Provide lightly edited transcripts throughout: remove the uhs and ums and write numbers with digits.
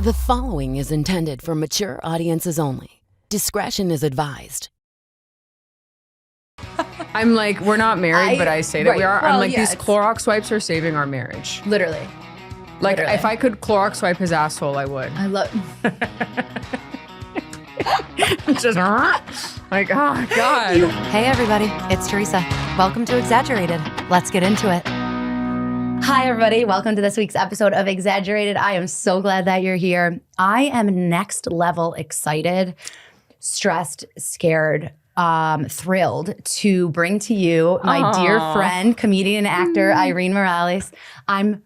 The following is intended for mature audiences only. Discretion is advised. I'm like, we're not married, but I say that we are. Well, I'm like, yeah, these Clorox wipes are saving our marriage. Literally. Like, Literally. if I could Clorox wipe his asshole, I would. I love. Just like, oh, God. Hey everybody, it's Teresa. Welcome to Exaggerated. Let's get into it. Hi everybody, welcome to this week's episode of Exaggerated. I am so glad that you're here. I am next level excited, stressed, scared, thrilled to bring to you my dear friend, comedian, actor, Irene Morales. I'm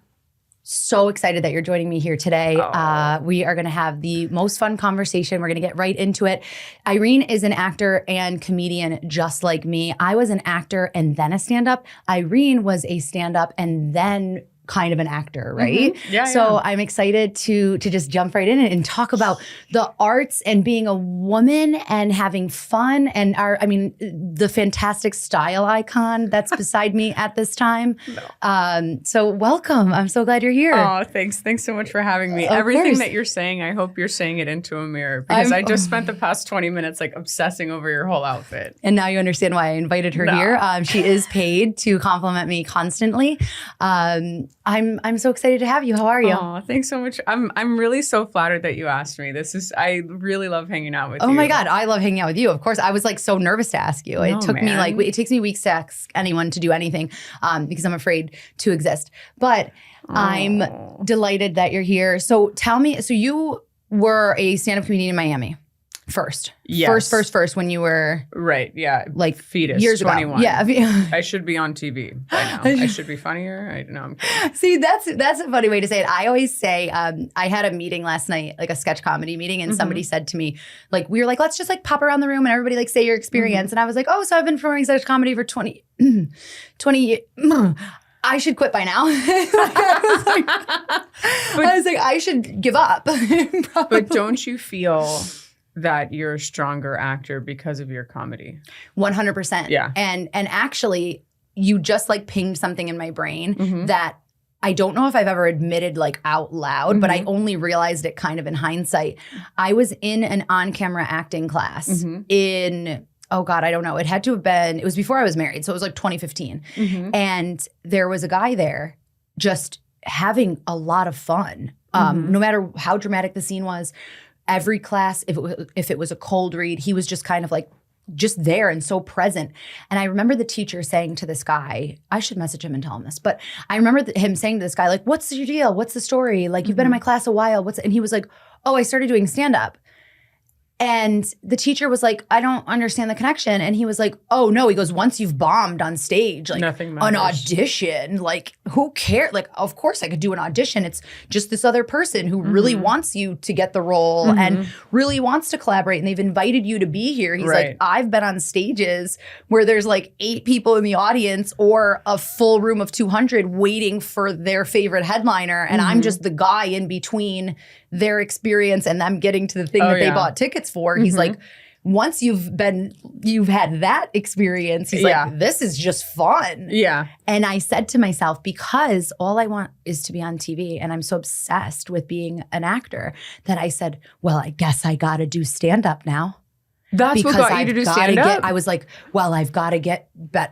so excited that you're joining me here today. We are going to have the most fun conversation. We're going to get right into it. Irene is an actor and comedian just like me. I was an actor and then a stand-up. Irene was a stand-up and then kind of an actor, right? Mm-hmm. Yeah. So I'm excited to just jump right in and talk about the arts and being a woman and having fun and the fantastic style icon that's beside me at this time. So welcome. I'm so glad you're here. Oh, thanks. Thanks so much for having me. Of Everything course. that you're saying, I hope you're saying it into a mirror because I just spent the past 20 minutes like obsessing over your whole outfit. And now you understand why I invited her here. She is paid to compliment me constantly. I'm so excited to have you. How are you? Oh, thanks so much. I'm really so flattered that you asked me. I really love hanging out with you. Oh my God, I love hanging out with you. Of course, I was like so nervous to ask you. It took me it takes me weeks to ask anyone to do anything because I'm afraid to exist. But I'm delighted that you're here. So tell me, so you were a stand-up comedian in Miami first. Yes. First when you were right. Yeah. like fetus. years 21. ago. Yeah. I should be on TV by now. I should be funnier. I'm kidding. See, that's a funny way to say it. I always say, I had a meeting last night, like a sketch comedy meeting, and somebody said to me, like, we were like, let's just like pop around the room and everybody like say your experience. And I was like, oh, so I've been performing sketch comedy for 20 years. I should quit by now. I was like, I should give up. But don't you feel that you're a stronger actor because of your comedy? 100%. Yeah. And actually, you just like pinged something in my brain that I don't know if I've ever admitted like out loud, but I only realized it kind of in hindsight. I was in an on-camera acting class in, oh God, I don't know. It had to have been, it was before I was married. So it was like 2015. And there was a guy there just having a lot of fun. No matter how dramatic the scene was, every class, if it was a cold read, he was just kind of like just there and so present. And I remember the teacher saying to this guy, I should message him and tell him this, but I remember him saying to this guy, like, what's your deal? What's the story? Like, you've been in my class a while. And he was like, oh, I started doing stand-up. And the teacher was like, I don't understand the connection. And he was like, oh no, he goes, once you've bombed on stage, like nothing an matters. audition, like who cares? Like, of course I could do an audition. It's just this other person who really wants you to get the role and really wants to collaborate. And they've invited you to be here. He's like, I've been on stages where there's like 8 people in the audience or a full room of 200 waiting for their favorite headliner. And I'm just the guy in between their experience and them getting to the thing that they bought tickets for. He's like, once you've had that experience, he's like, this is just fun. Yeah. And I said to myself, because all I want is to be on TV and I'm so obsessed with being an actor that I said, well, I guess I got to do stand-up now. That's because what got you to do stand-up? I was like, well, I've got to get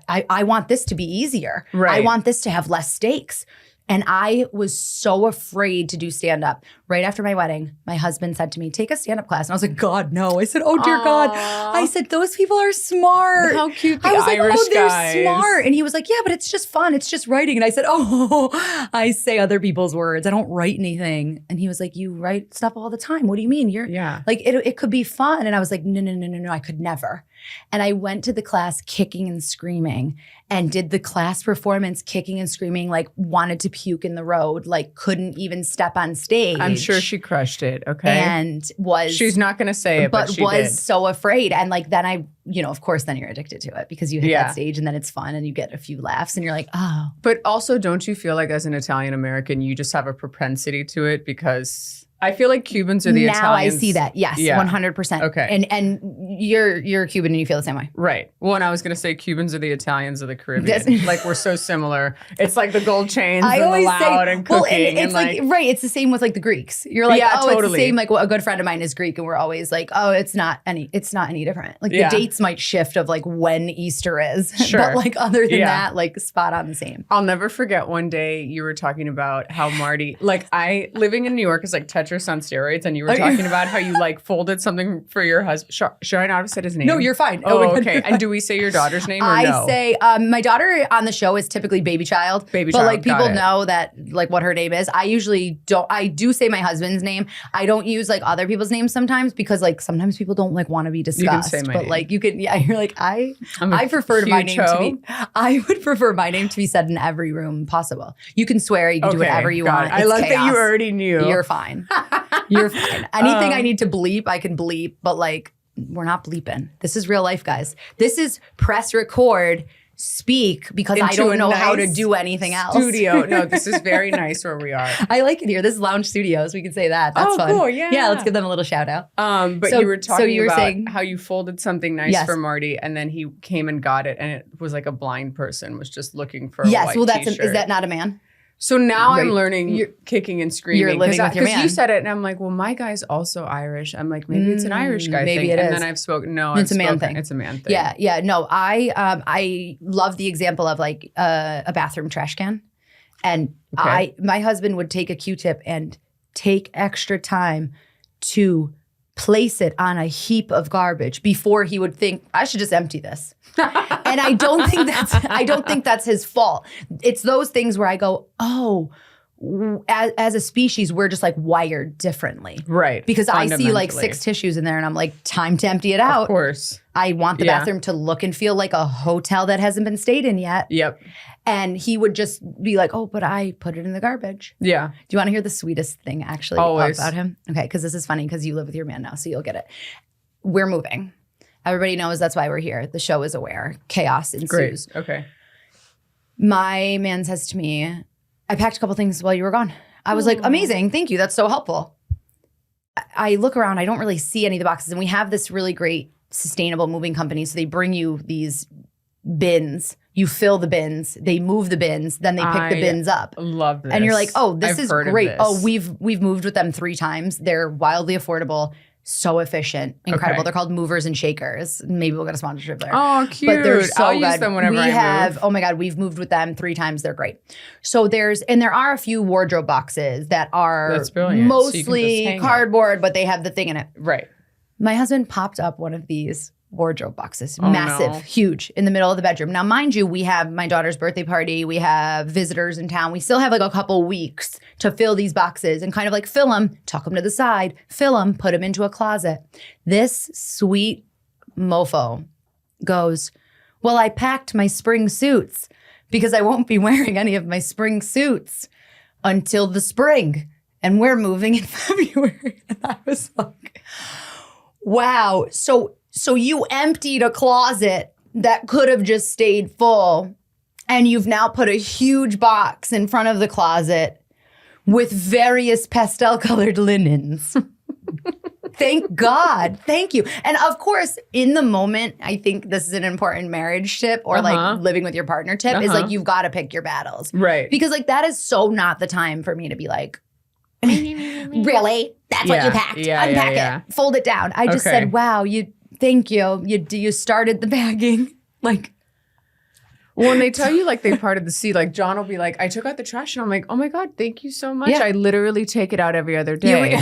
I want this to be easier. Right. I want this to have less stakes. And I was so afraid to do stand-up. Right after my wedding, my husband said to me, take a stand-up class. And I was like, God, no. I said, oh, dear God. I said, those people are smart. How cute the I was Irish like, oh, they're guys. smart. And he was like, yeah, but it's just fun. It's just writing. And I said, oh, I say other people's words. I don't write anything. And he was like, you write stuff all the time. What do you mean? You're like, it could be fun. And I was like, no, I could never. And I went to the class kicking and screaming and did the class performance kicking and screaming, like wanted to puke in the road, like couldn't even step on stage. I'm sure she crushed it, okay? And she's not going to say it, but she was did. so afraid. And like then I, of course, then you're addicted to it because you hit that stage and then it's fun and you get a few laughs and you're like, oh. But also, don't you feel like as an Italian American, you just have a propensity to it because I feel like Cubans are the now Italians. I see that. Yes, Yeah. 100%. Okay. And you're Cuban and you feel the same way. Right. Well, and I was going to say Cubans are the Italians of the Caribbean. Yes. Like we're so similar. It's like the gold chains I and the always loud say, and cooking. well, and it's and right. It's the same with like the Greeks. You're like, Yeah, oh, it's the totally. same. Like a good friend of mine is Greek, and we're always like, oh, it's not any different. Like Yeah. the dates might shift of like when Easter is, Sure. but like other than Yeah. that, like spot on the same. I'll never forget one day you were talking about how Marty, like living in New York is like Tetris on steroids, and you were talking about how you like folded something for your husband. Should I not have said his name? No, you're fine. Oh, my God. okay. And do we say your daughter's name or I no? say my daughter on the show is typically baby child. Baby but child, like got people it. know that like what her name is. I usually don't. I do say my husband's name. I don't use like other people's names sometimes because like sometimes people don't like want to be discussed. say my but name. like you can. Yeah, you're like I I'm a prefer my huge name to hoe. be. I would prefer my name to be said in every room possible. You can swear. You can do whatever you got want. it. I It's love that chaos. you already knew. You're fine. You're fine. Anything I need to bleep, I can bleep. But like, we're not bleeping. This is real life, guys. This is press record, speak because I Into don't a know how to nice do anything else. Studio. No, this is very nice where we are. I like it here. This is Lounge Studios. We can say that. That's Oh, fun. cool. Yeah. Yeah. Let's give them a little shout out. But So- you were so talking you were about saying- how you folded something nice Yes. for Marty, and then he came and got it, and it was like a blind person was just looking for a Yes. white Well, t-shirt. is that not a man? So now I'm Right. learning You're- kicking and screaming. you're living with your Because you man. said it, and I'm like, well, my guy's also Irish. I'm like, maybe it's an Irish guy maybe thing. it And is. then I've spoken. No, It's I've a man spoken- thing. It's a man thing. Yeah. Yeah. No, I love the example of like a bathroom trash can. And Okay. my husband would take a Q-tip and take extra time to place it on a heap of garbage before he would think I should just empty this. And I don't think that's his fault. It's those things where I go, oh, as a species, we're just like wired differently. Right. Because I see like Fundamentally. 6 tissues in there and I'm like, time to empty it out. Of course. I want the Yeah. bathroom to look and feel like a hotel that hasn't been stayed in yet. Yep. And he would just be like, oh, but I put it in the garbage. Yeah. Do you want to hear the sweetest thing actually Always. about him? Okay, because this is funny because you live with your man now, so you'll get it. We're moving. Everybody knows that's why we're here. The show is aware. Chaos ensues. Great. Okay. My man says to me, I packed a couple things while you were gone. I was like, amazing. Thank you. That's so helpful. I look around. I don't really see any of the boxes. And we have this really great sustainable moving company. So they bring you these bins. You fill the bins. They move the bins. Then they pick the bins up. Love this. And you're like, oh, this I've is heard of great. this. Oh, we've moved with them 3 times. They're wildly affordable. So efficient. Incredible. Okay. They're called Movers and Shakers. Maybe we'll get a sponsorship there. Oh, cute. But they're so I'll good. use them whenever we I have, move. oh my God, we've moved with them 3 times. They're great. So there are a few wardrobe boxes that are That's brilliant. So you can just mostly hang it. cardboard, but they have the thing in it. Right. My husband popped up one of these wardrobe boxes, Oh, massive, no. huge, in the middle of the bedroom. Now, mind you, we have my daughter's birthday party. We have visitors in town. We still have like a couple weeks to fill these boxes and kind of like fill them, tuck them to the side, fill them, put them into a closet. This sweet mofo goes, well, I packed my spring suits because I won't be wearing any of my spring suits until the spring. And we're moving in February. And I was like, wow. So you emptied a closet that could have just stayed full, and you've now put a huge box in front of the closet with various pastel colored linens. Thank God. Thank you. And of course, in the moment, I think this is an important marriage tip or like living with your partner tip is like you've got to pick your battles. Right. Because like that is so not the time for me to be like, really? That's what Yeah. you packed? Yeah, Unpack yeah. it. Fold it down. I just Okay. said, wow, thank you. You started the bagging. Like, Well, when they tell you like they parted the sea, like John will be like, I took out the trash, and I'm like, oh my God, thank you so much. Yeah. I literally take it out every other day.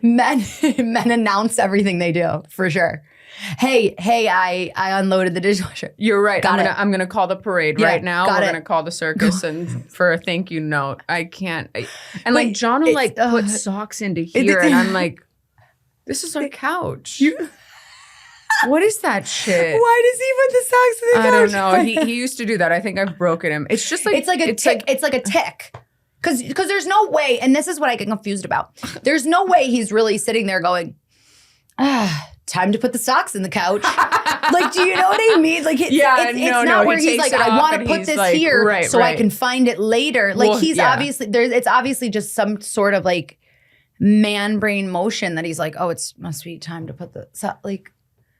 men announce everything they do for sure. Hey, I unloaded the dishwasher. You're right. Got it. I'm gonna call the parade Yeah, right now. got We're it. gonna call the circus and for a thank you note. I can't. And like But John will it's, like put socks into here, and I'm like, this is our couch. What is that shit? Why does he put the socks in the I couch? don't know. He used to do that. I think I've broken him. It's just like It's like a tick. It's like a tick. Because there's no way, and this is what I get confused about. There's no way he's really sitting there going, time to put the socks in the couch. Like, do you know what I mean? Like, it's not where he he's takes like, it I off want and to put he's this like, here so I right. can find it later. Like, Well, he's yeah. obviously, it's obviously just some sort of like man brain motion that he's like, oh, it must be time to put the like.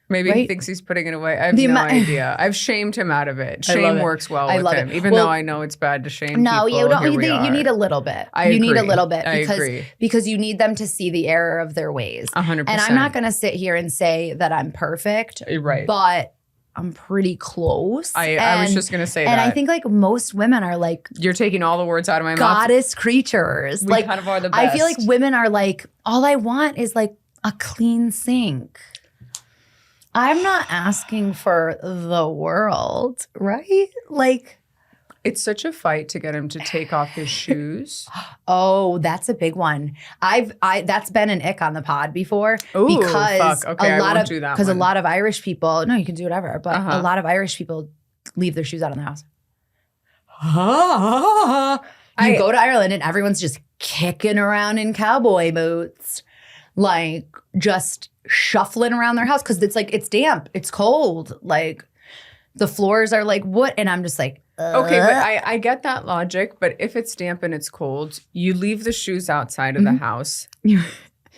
Maybe he Right? thinks he's putting it away. I have The no amou- idea. I've shamed him out of it. I love Shame it. works well I with love him, it. even Well, though I know it's bad to shame No, people. you don't. Here You we need are. a little bit. I You need a agree. little bit I agree. because you need them to see the error of their ways. 100%. And I'm not going to sit here and say that I'm perfect, Right. but I'm pretty close. I was And- just going to say and that. I think like most women are like You're taking all the words out of my mouth. goddess creatures. We Like kind of are the best. I feel like women are like, all I want is like a clean sink. I'm not asking for the world, right? Like, It's such a fight to get him to take off his shoes. oh, that's a big one. That's been an ick on the pod before Ooh, because fuck. Okay, I a lot won't of do that because a one. lot of Irish people, no, you can do whatever, but Uh-huh. a lot of Irish people leave their shoes out in the house. You go to Ireland and everyone's just kicking around in cowboy boots, like just shuffling around their house because it's like it's damp, it's cold, like the floors are like wood, and I'm just like, Okay, but I get that logic. But if it's damp and it's cold, you leave the shoes outside of the house.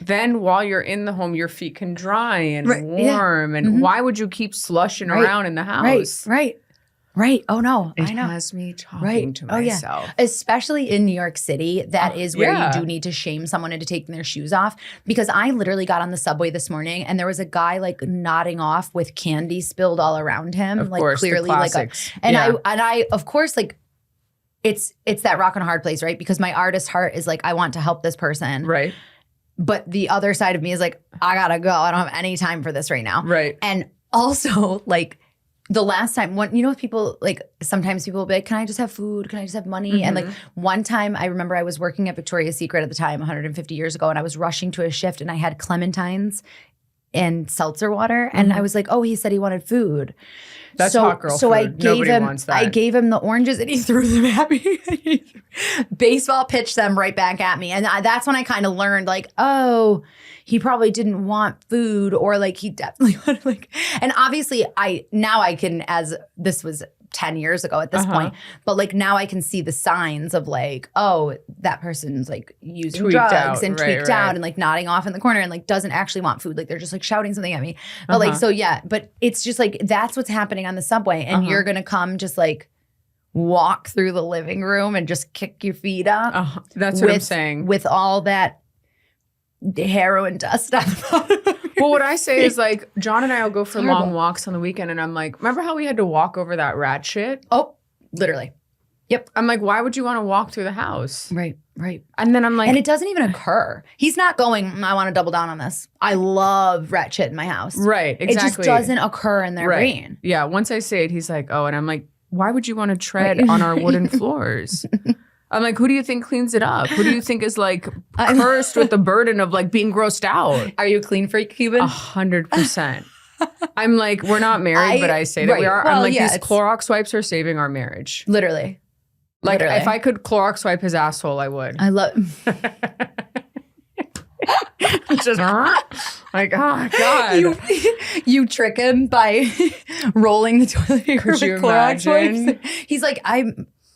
Then while you're in the home, your feet can dry and Right, yeah. warm. And why would you keep slushing Right, around in the house? right. Oh no, It I know. has me talking Right. to Oh, yeah. myself. Especially in New York City, that is where yeah. you do need to shame someone into taking their shoes off. Because I literally got on the subway this morning and there was a guy like nodding off with candy spilled all around him, Of like course, the clearly like classics. and Yeah. I of course like it's that rock and hard place, right? Because my artist heart is like, I want to help this person, Right, but the other side of me is like, I gotta go. I don't have any time for this right now. right. And also, like, the last time, people, like, sometimes people will be like, can I just have food? Can I just have money? And, like, one time I remember I was working at Victoria's Secret at the time, 150 years ago, and I was rushing to a shift, and I had clementines and seltzer water. And I was like, oh, he said he wanted food. That's so, hot girl So I food. gave Nobody him, wants that. I gave him the oranges, and he threw them at me. Baseball pitched them right back at me, and that's when I kind of learned, like, oh, he probably didn't want food, or like he definitely wanted, like. And obviously, I can, as this was 10 years ago at this point, but like now I can see the signs of like, oh, that person's like using Tweaked drugs out, and right, tweaked right. out and like nodding off in the corner and like doesn't actually want food. Like they're just like shouting something at me. But like, so yeah, but it's just like, that's what's happening on the subway. And you're going to come just like walk through the living room and just kick your feet up. That's what I'm saying. With all that heroin dust on the bottom of your Well, what I say is like, John and I will go for horrible. long walks on the weekend, and I'm like, remember how we had to walk over that rat shit? Oh, literally. I'm like, why would you want to walk through the house? Right. And then I'm like, And it doesn't even occur. He's not going, I want to double down on this. I love rat shit in my house. right, exactly. It just doesn't occur in their brain. Yeah, once I say it, he's like, oh, and I'm like, why would you want to tread on our wooden floors? I'm like, who do you think cleans it up? Who do you think is like cursed with the burden of like being grossed out? Are you a clean freak, Cuban? 100%. I'm like, we're not married, but I say that we right. are. Well, I'm like, yeah, these it's- Clorox wipes are saving our marriage. Literally. Like, Literally. if I could Clorox wipe his asshole, I would. I love Just like, oh God. you trick him by rolling the toilet paper Could with you Clorox imagine? wipes. He's like,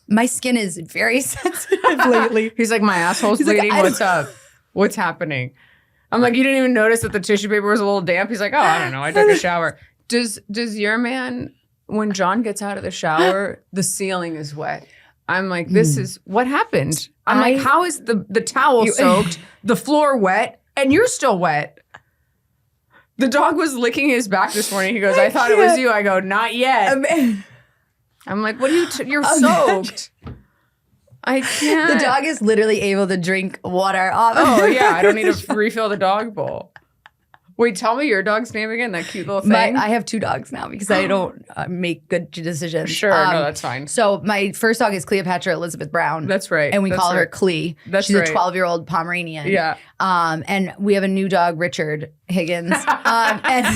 my skin is very sensitive lately. He's like, my asshole's He's like, bleeding. I What's up? What's happening? I'm like, you didn't even notice that the tissue paper was a little damp. He's like, oh, I don't know. I took a shower. Does your man, when John gets out of the shower, the ceiling is wet? I'm like, this is what happened. I'm like, how is the towel soaked, the floor wet, and you're still wet? The dog was licking his back this morning. He goes, I thought it was you. I go, not yet. I'm like, what are you? You're soaked. I can't. The dog is literally able to drink water off. Oh yeah, I don't need to refill the dog bowl. Wait, tell me your dog's name again. That cute little thing. I have 2 dogs now because I don't make good decisions. Sure, no, that's fine. So my first dog is Cleopatra Elizabeth Brown. That's right. And we That's call her right. Clee. That's She's right. a 12-year-old Pomeranian. Yeah. And we have a new dog, Richard Higgins. And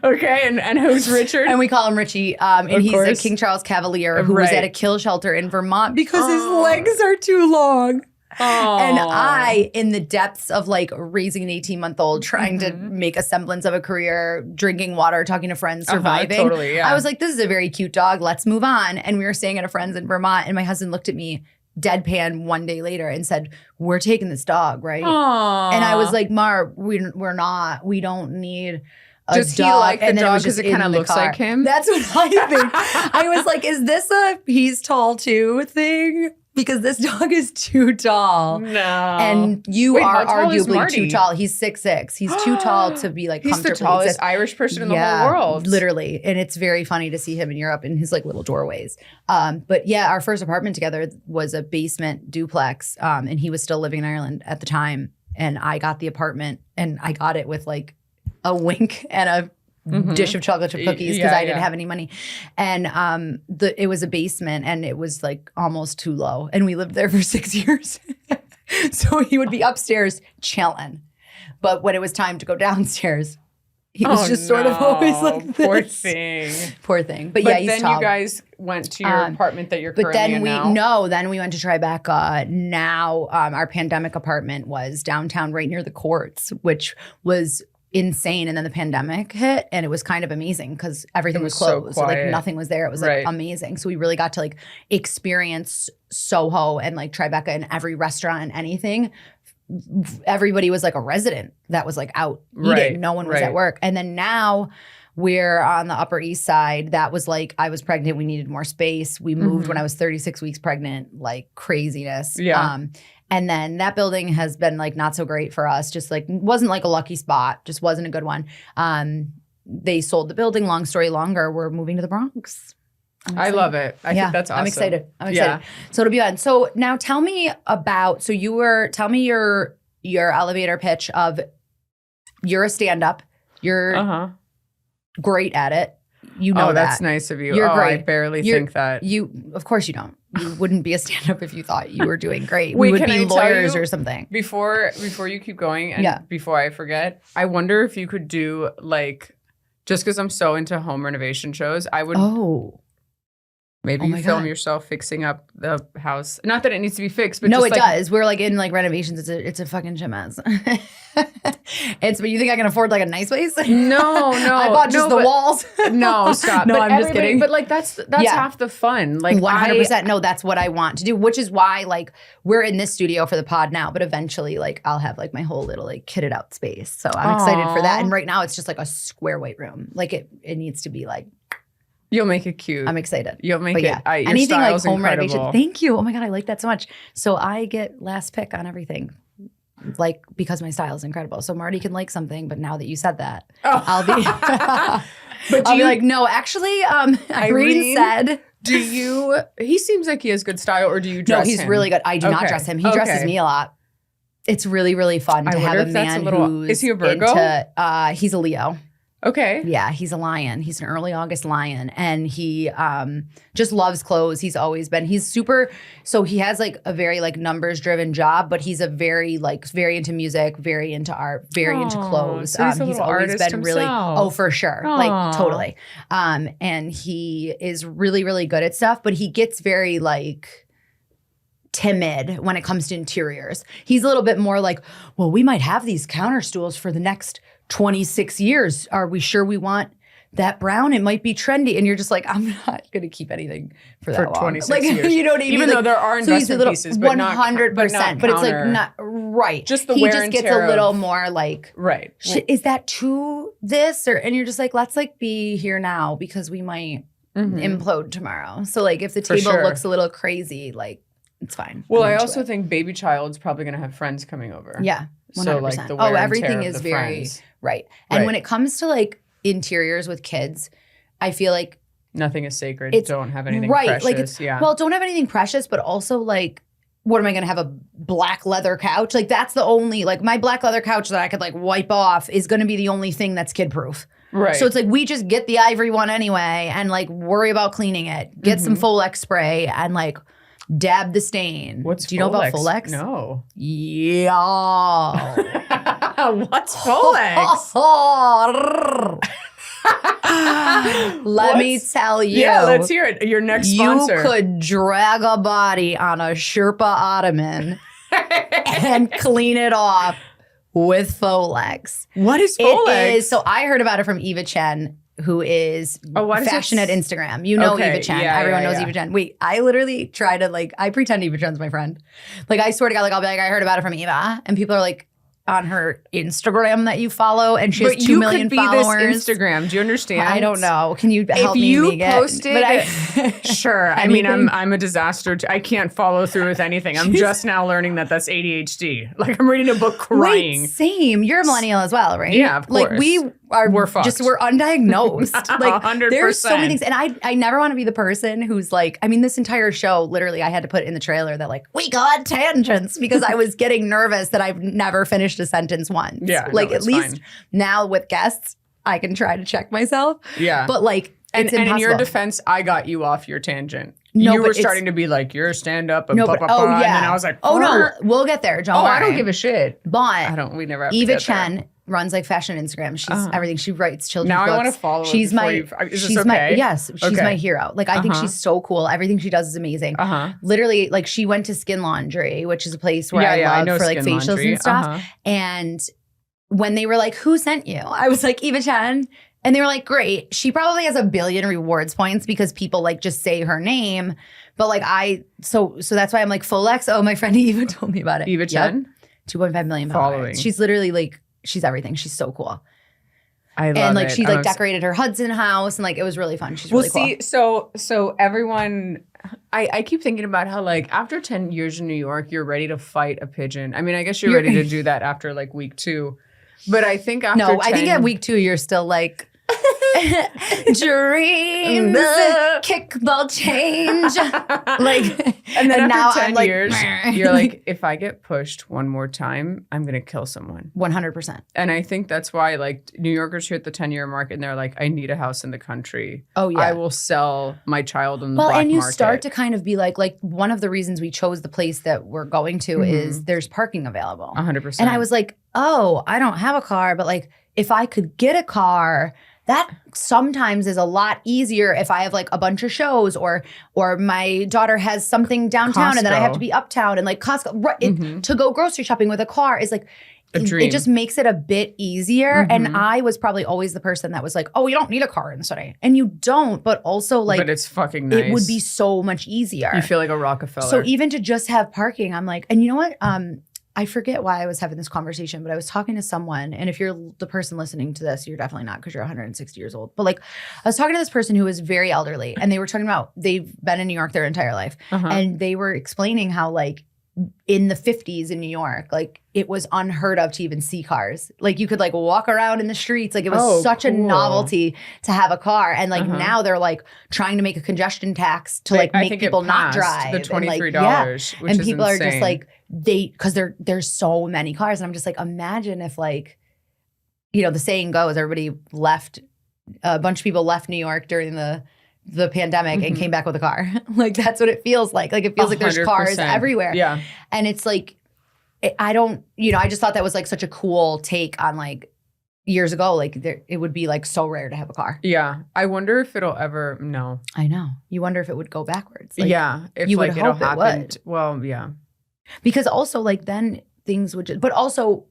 Okay, and who's Richard? and we call him Richie. And Of he's course. a King Charles Cavalier who was Right. at a kill shelter in Vermont because his Oh. legs are too long. Oh. And I, in the depths of like raising an 18-month-old, trying to make a semblance of a career, drinking water, talking to friends, surviving. totally, yeah. I was like, this is a very cute dog. Let's move on. And we were staying at a friend's in Vermont, and my husband looked at me deadpan one day later and said, "We're taking this dog, right?" Aww. And I was like, "Mar, we're not. We don't need a Does he dog." like the and then dog was 'cause just it kinda in the looks car. like him? That's what I think. I was like, "Is this a he's tall too thing?" Because this dog is too tall. No. And you Wait, are how tall is arguably Marty? too tall. He's 6'6". He's too tall to be like He's the comfortably tallest exist. Irish person in the whole world. Literally. And it's very funny to see him in Europe in his like little doorways. But yeah, our first apartment together was a basement duplex. And he was still living in Ireland at the time. And I got the apartment and I got it with like a wink and a dish of chocolate chip cookies because Yeah, I didn't yeah. have any money. And it was a basement and it was like almost too low. And we lived there for 6 years. So he would be upstairs chilling. But when it was time to go downstairs, he was just sort of always like this. Poor thing. Poor thing. But, But yeah, he's then tall. you guys went to your apartment that you're But currently then in now. then we went to Tribeca. Now our pandemic apartment was downtown right near the courts, which was insane. And then the pandemic hit and it was kind of amazing because everything It was was so closed. So, like quiet. nothing was there. It was Right. like amazing. So we really got to like experience Soho and like Tribeca and every restaurant and anything. Everybody was like a resident that was like out eating. Right, No one was right. at work. And then now we're on the Upper East Side. That was like, I was pregnant. We needed more space. We moved when I was 36 weeks pregnant, like craziness. Yeah. And then that building has been like not so great for us. Just like wasn't like a lucky spot. Just wasn't a good one. They sold the building. Long story longer. We're moving to the Bronx. I love it. I think that's awesome. I'm excited. Yeah. So it'll be fun. So now tell me about, tell me your elevator pitch of you're a stand-up. You're Uh-huh. great at it. You know Oh, that's that. nice of you. You're I great. barely You're- think that. Of course you don't. You wouldn't be a stand-up if you thought you were doing great. Wait, we would can be I tell lawyers you- or something. Before you keep going and Yeah. before I forget, I wonder if you could do like, just because I'm so into home renovation shows, I would Oh. maybe oh you my God. film yourself fixing up the house. Not that it needs to be fixed, but No, just it like, does. We're like in like renovations. It's a fucking shit mess. But you think I can afford like a nice place? No, I bought just the but- walls. No, stop. No, But I'm just everybody- kidding. But like that's Yeah. half the fun. Like 100%. No, that's what I want to do, which is why like we're in this studio for the pod now, but eventually like I'll have like my whole little like kitted out space. So I'm excited for that. Aw. And right now it's just like a square white room. Like it needs to be like, You'll make it cute. I'm excited. You'll make But it. yeah, Your anything like style's home incredible. renovation. Thank you. Oh my God, I like that so much. So I get last pick on everything. Like because my style is incredible. So Marty can like something, but now that you said that, Oh. I'll be But I'll do be you- like, no, actually, Irene Irene? said Do you? He seems like he has good style, or do you dress no, he's him? really good. I do not Okay. dress him. He dresses Okay. me a lot. It's really, really fun I to have wonder a if that's man a little- who's is he a Virgo? He's a Leo. Okay. Yeah, he's a lion. He's an early August lion. And he just loves clothes. He's always been. He's super, so he has like a very like numbers driven job, but he's a very like very into music, very into art, very into Aw, clothes. so he's a little always artist been really, himself. oh, for sure. Aw. Like totally. And he is really, really good at stuff, but he gets very like timid when it comes to interiors. He's a little bit more like, well, we might have these counter stools for the next 26 years. Are we sure we want that brown? It might be trendy. And you're just like, I'm not going to keep anything for that For long. 26 like, years. You know what I mean? Even Like, though there are so he's a investment little, pieces, but not 100%. But it's like counter. not right. Just the he wear just and gets tear a little of- more like, Right. is that too this? Or and you're just like, let's like be here now because we might Mhm. implode tomorrow. So like if the For table sure. looks a little crazy, like it's fine. Well, I'm I into also it. think baby child's probably going to have friends coming over. Yeah. 100%. So like the wear and everything tear of is the very friends. right. And Right. when it comes to like interiors with kids, I feel like Nothing is sacred. It's- Don't have anything right, precious. like it's yeah. well, don't have anything precious, but also like, what am I going to have a black leather couch? Like that's the only like my black leather couch that I could like wipe off is going to be the only thing that's kid proof. right. So it's like we just get the ivory one anyway and like worry about cleaning it. Get some Folex spray and like dab the stain. What's Do you know about Folex? No. Yeah. What's Folex? Let me tell you. Yeah, let's hear it. Your next sponsor. You could drag a body on a Sherpa ottoman and clean it off with Folex. What is It Folex? is. So I heard about it from Eva Chen. who is why does fashion it at Instagram. You know Okay, Eva Chen. yeah, Everyone yeah, knows yeah. Eva Chen. Wait, I literally try to I pretend Eva Chen's my friend. Like I swear to God, like I'll be like, I heard about it from Eva. And people are like, on her Instagram that you follow, and she has 2 million could be followers. This Instagram. Do you understand? I don't know. Can you help If me? you Megan? posted, But sure. I mean, Anything? I'm a disaster. I can't follow through with anything. I'm just now learning that that's ADHD. Like I'm reading a book crying. Wait, same. You're a millennial as well, right? Yeah, of Like course. we're fucked. just we're undiagnosed. Like 100%. there's so many things, and I never want to be the person who's like. I mean, this entire show, literally, I had to put in the trailer that like we got tangents because I was getting nervous that I've never finished a sentence once. Yeah, like no, at it's least fine. now with guests, I can try to check myself. Yeah. But like, And, it's and in impossible. your defense, I got you off your tangent. No, you but were it's- starting to be like, you're a stand-up and no, blah, but blah, blah. oh yeah, And then I was like, oh no, "Brr." we'll get there. Don't Oh, worry. I don't give a shit. But We never have to Eva get there. Chen runs like fashion Instagram. She's everything. She writes children's Now I books. wanna follow her She's before my. you've- is this she's my. okay? Yes, she's Okay. my hero. Like I think Uh-huh. she's so cool. Everything she does is amazing. Uh-huh. Literally, like she went to Skin Laundry, which is a place where Yeah, I I love know for like Skin facials Laundry. and stuff. Uh-huh. And when they were like, "Who sent you?" I was like, "Eva Chen." And they were like, "Great." She probably has 1 billion rewards points because people like just say her name. But like so that's why I'm like full X. Oh, my friend Eva told me about it. Eva Yep. Chen? 2.5 million Following. followers. She's literally like, she's everything. She's so cool. I love And like it. she I'm like decorated her Hudson house and like it was really fun. She's really cool. So everyone, I keep thinking about how like after 10 years in New York, you're ready to fight a pigeon. I mean, I guess you're ready to do that after like week 2. But I think after No, 10, I think at week 2 you're still like dreams, kickball change. Like and then now after 10 I'm like, years, "Meh." you're like, if I get pushed one more time, I'm going to kill someone. 100%. And I think that's why like New Yorkers hit the 10-year mark and they're like, I need a house in the country. Oh yeah. I will sell my child in the Well, black and you market. start to kind of be like one of the reasons we chose the place that we're going to is there's parking available. 100%. And I was like, oh, I don't have a car, but like if I could get a car, that sometimes is a lot easier if I have like a bunch of shows or my daughter has something downtown and then I have to be uptown and like Costco. Right, to go grocery shopping with a car is like A dream. It just makes it a bit easier. And I was probably always the person that was like, oh, you don't need a car in the city. And you don't, but also like but it's fucking nice. it would be so much easier. You feel like a Rockefeller. So even to just have parking, I'm like, and you know what? I forget why I was having this conversation, but I was talking to someone, and if you're the person listening to this, you're definitely not because you're 160 years old. But like, I was talking to this person who was very elderly, and they were talking about they've been in New York their entire life, and they were explaining how like in the 50s in New York, like it was unheard of to even see cars. Like you could like walk around in the streets. Like it was such a cool. novelty to have a car. And like now they're like trying to make a congestion tax to like I make think it people not passed drive. the And, like, $23, which and is people are just insane. like because there's so many cars. And I'm just like, imagine if like, you know, the saying goes, everybody left, a bunch of people left New York during the pandemic and came back with a car. Like that's what it feels like. Like it feels like there's cars 100%. everywhere. Yeah. And it's like, I don't, you know, I just thought that was like such a cool take on like years ago. Like it would be like so rare to have a car. Yeah. I wonder if it'll ever, no. I know. You wonder if it would go backwards. Like, yeah. If you would like it'll hope it happen. would. Well, yeah. Because also like then things would just, but also